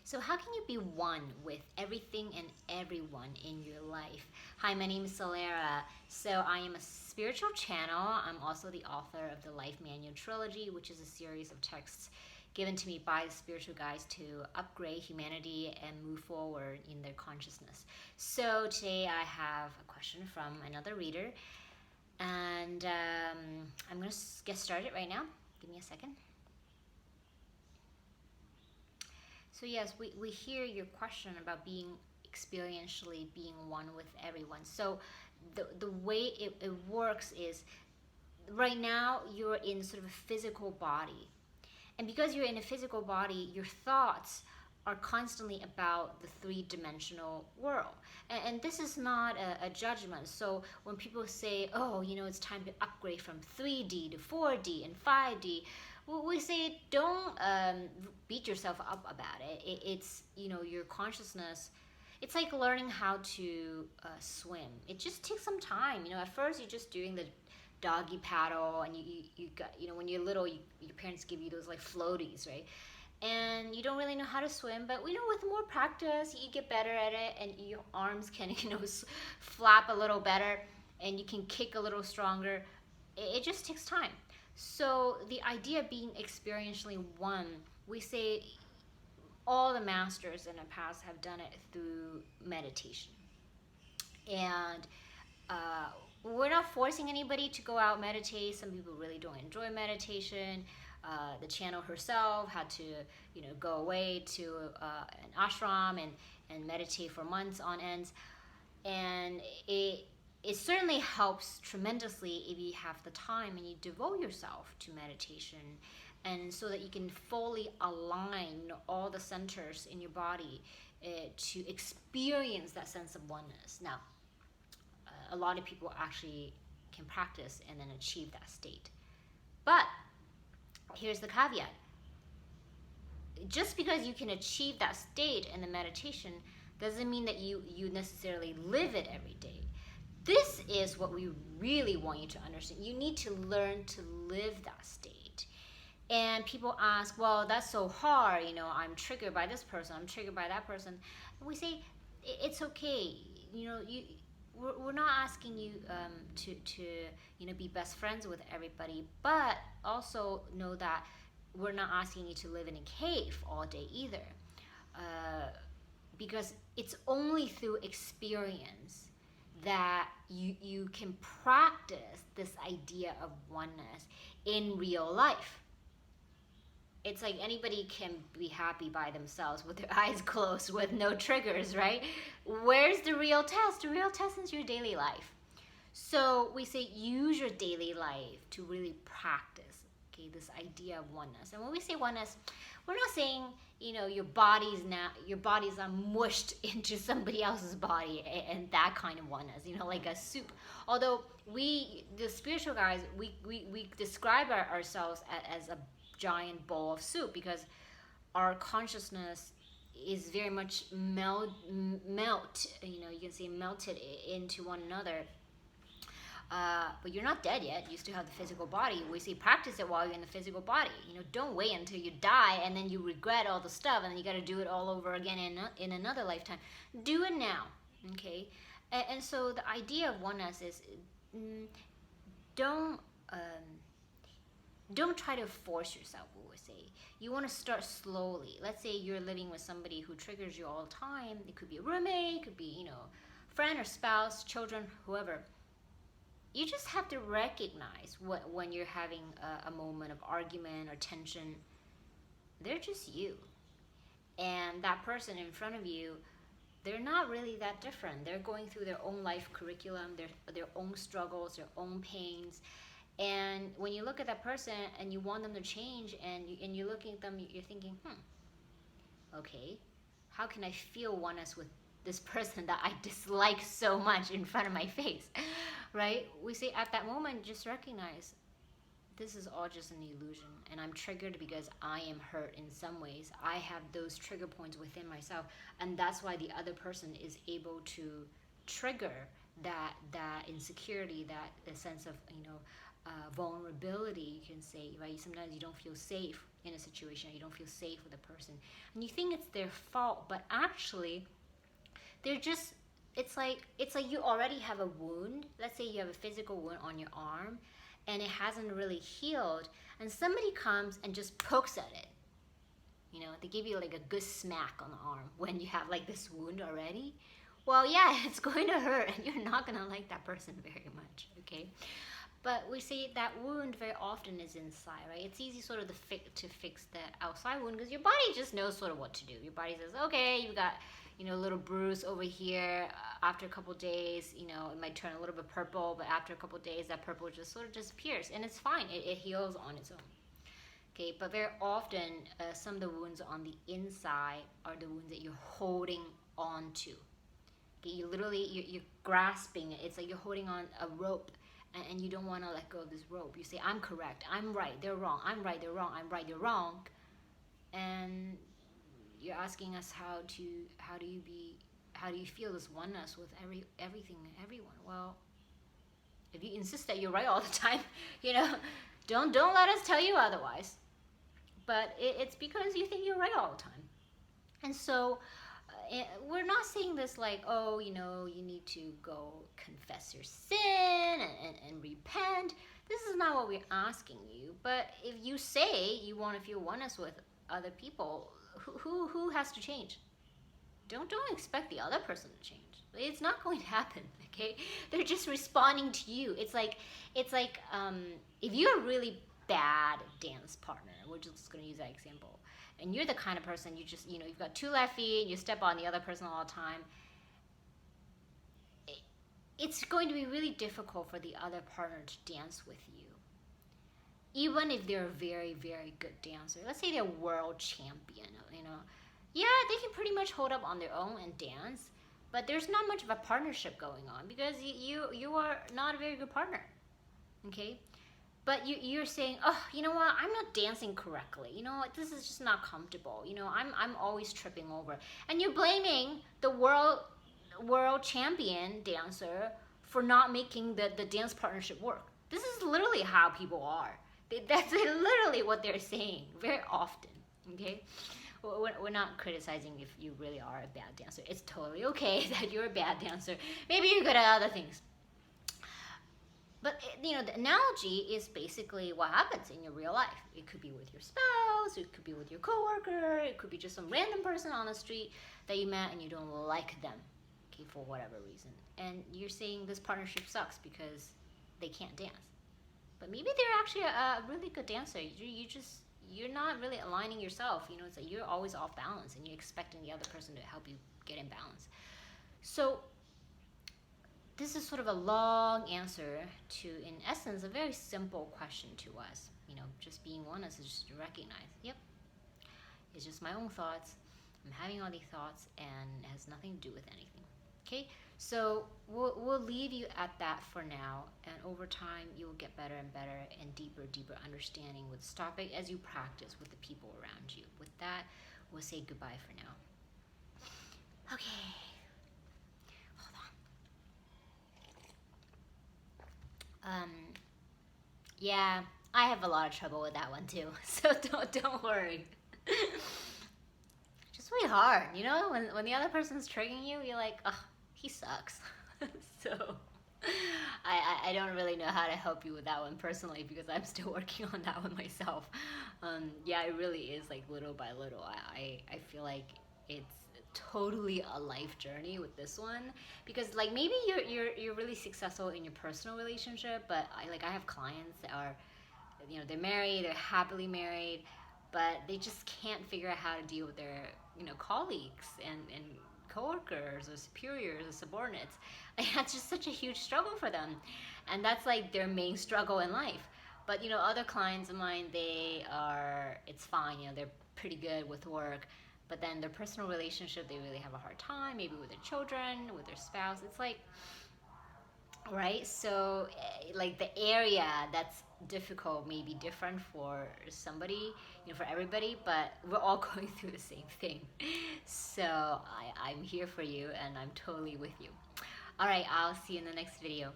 So how can you be one with everything and everyone in your life? Hi, my name is Solera. So I am a spiritual channel. I'm also the author of the Life Manual Trilogy, which is a series of texts given to me by the spiritual guides to upgrade humanity and move forward in their consciousness. So today I have a question from another reader, and I'm going to get started right now. Give me a second. So yes, we hear your question about being experientially being one with everyone. So the way it works is, right now you're in sort of a physical body. And because you're in a physical body, your thoughts are constantly about the three-dimensional world. And this is not a judgment. So when people say, oh, it's time to upgrade from 3D to 4D and 5D, we say don't beat yourself up about it. It's, your consciousness. It's like learning how to swim. It just takes some time. At first you're just doing the doggy paddle, and you got, when you're little, your parents give you those like floaties, right? And you don't really know how to swim, but with more practice you get better at it, and your arms can flap a little better, and you can kick a little stronger. It just takes time. So the idea of being experientially one, we say all the masters in the past have done it through meditation. And we're not forcing anybody to go out meditate. Some people really don't enjoy meditation. The channel herself had to, go away to an ashram and meditate for months on end. And it certainly helps tremendously if you have the time and you devote yourself to meditation, and so that you can fully align all the centers in your body to experience that sense of oneness. Now, a lot of people actually can practice and then achieve that state. But here's the caveat. Just because you can achieve that state in the meditation doesn't mean that you necessarily live it every day. This is what we really want you to understand. You need to learn to live that state. And people ask, well, that's so hard. I'm triggered by this person. I'm triggered by that person. And we say, it's okay. We're not asking you to be best friends with everybody, but also know that we're not asking you to live in a cave all day either. Because it's only through experience that you can practice this idea of oneness in real life. It's like anybody can be happy by themselves with their eyes closed with no triggers, right? Where's the real test? The real test is your daily life. So we say use your daily life to really practice, this idea of oneness. And when we say oneness, we're not saying, your body's are mushed into somebody else's body and that kind of oneness, like a soup. Although the spiritual guys, we describe ourselves as a giant bowl of soup, because our consciousness is very much melt, you can say melted into one another. But you're not dead yet. You still have the physical body. We say practice it while you're in the physical body. Don't wait until you die and then you regret all the stuff and then you got to do it all over again in another lifetime. Do it now, okay? And so the idea of oneness is don't try to force yourself, we would say. You want to start slowly. Let's say you're living with somebody who triggers you all the time. It could be a roommate, it could be, friend or spouse, children, whoever. You just have to recognize when you're having a moment of argument or tension. They're just you. And that person in front of you, they're not really that different. They're going through their own life curriculum, their own struggles, their own pains. And when you look at that person and you want them to change, and you're looking at them, you're thinking, okay, how can I feel oneness with this person that I dislike so much in front of my face, right? We say at that moment, just recognize this is all just an illusion, and I'm triggered because I am hurt in some ways. I have those trigger points within myself, and that's why the other person is able to trigger that insecurity, that sense of vulnerability, you can say, right? Sometimes you don't feel safe in a situation, you don't feel safe with a person, and you think it's their fault, but actually they're just, it's like you already have a wound. Let's say you have a physical wound on your arm and it hasn't really healed, and somebody comes and just pokes at it. You know, they give you like a good smack on the arm when you have like this wound already. Well, yeah, it's going to hurt and you're not going to like that person very much, okay? But we see that wound very often is inside, right? It's easy sort of to fix the outside wound because your body just knows sort of what to do. Your body says, okay, you've got, you know, a little bruise over here. After a couple days, you know, it might turn a little bit purple, but after a couple days, that purple just sort of disappears and it's fine. It heals on its own. Okay, but very often, some of the wounds on the inside are the wounds that you're holding on to. Okay, you're grasping it. It's like you're holding on a rope and you don't want to let go of this rope. You say, I'm correct, I'm right, they're wrong, I'm right, they're wrong, I'm right, they're wrong. And you're asking us how do you feel this oneness with everything and everyone? Well, if you insist that you're right all the time, you know, don't let us tell you otherwise. But it's because you think you're right all the time. And so we're not saying this like, oh, you know, you need to go confess your sin and repent. This is not what we're asking you. But if you say you want to feel oneness with other people, who has to change? Don't expect the other person to change. It's not going to happen, okay? They're just responding to you. It's like if you're a really bad dance partner, we're just going to use that example, and you're the kind of person you just, you know, you've got 2 left feet and you step on the other person all the time, it's going to be really difficult for the other partner to dance with you. Even if they're a very, very good dancer. Let's say they're world champion, you know. Yeah, they can pretty much hold up on their own and dance, but there's not much of a partnership going on because you are not a very good partner, okay? But you're saying, oh, you know what, I'm not dancing correctly. You know what, this is just not comfortable. You know, I'm always tripping over. And you're blaming the world champion dancer for not making the dance partnership work. This is literally how people are. That's literally what they're saying very often, okay? We're not criticizing if you really are a bad dancer. It's totally okay that you're a bad dancer. Maybe you're good at other things. But, you know, the analogy is basically what happens in your real life. It could be with your spouse, it could be with your coworker, it could be just some random person on the street that you met and you don't like them, okay, for whatever reason. And you're saying this partnership sucks because they can't dance. But maybe they're actually a really good dancer. You're not really aligning yourself. You know, it's like you're always off balance and you're expecting the other person to help you get in balance. So this is sort of a long answer to, in essence, a very simple question to us. You know, just being honest is just to recognize, yep, it's just my own thoughts. I'm having all these thoughts and it has nothing to do with anything. Okay, so we'll leave you at that for now, and over time you will get better and better and deeper understanding with this topic as you practice with the people around you. With that, we'll say goodbye for now. Okay. Yeah, I have a lot of trouble with that one too, so don't worry. Just really hard, you know, when the other person's triggering you, you're like, oh, he sucks. So I don't really know how to help you with that one personally because I'm still working on that one myself. Yeah, it really is like little by little. I feel like it's totally a life journey with this one because like maybe you're really successful in your personal relationship, but I have clients that are, you know, they're married, they're happily married, but they just can't figure out how to deal with their, you know, colleagues and coworkers or superiors or subordinates. Like, that's just such a huge struggle for them, and that's like their main struggle in life. But you know, other clients of mine, it's fine, you know, they're pretty good with work, but then their personal relationship, they really have a hard time, maybe with their children, with their spouse. It's like, right? So like the area that's difficult may be different for somebody, you know, for everybody, but we're all going through the same thing. So I'm here for you and I'm totally with you. All right, I'll see you in the next video.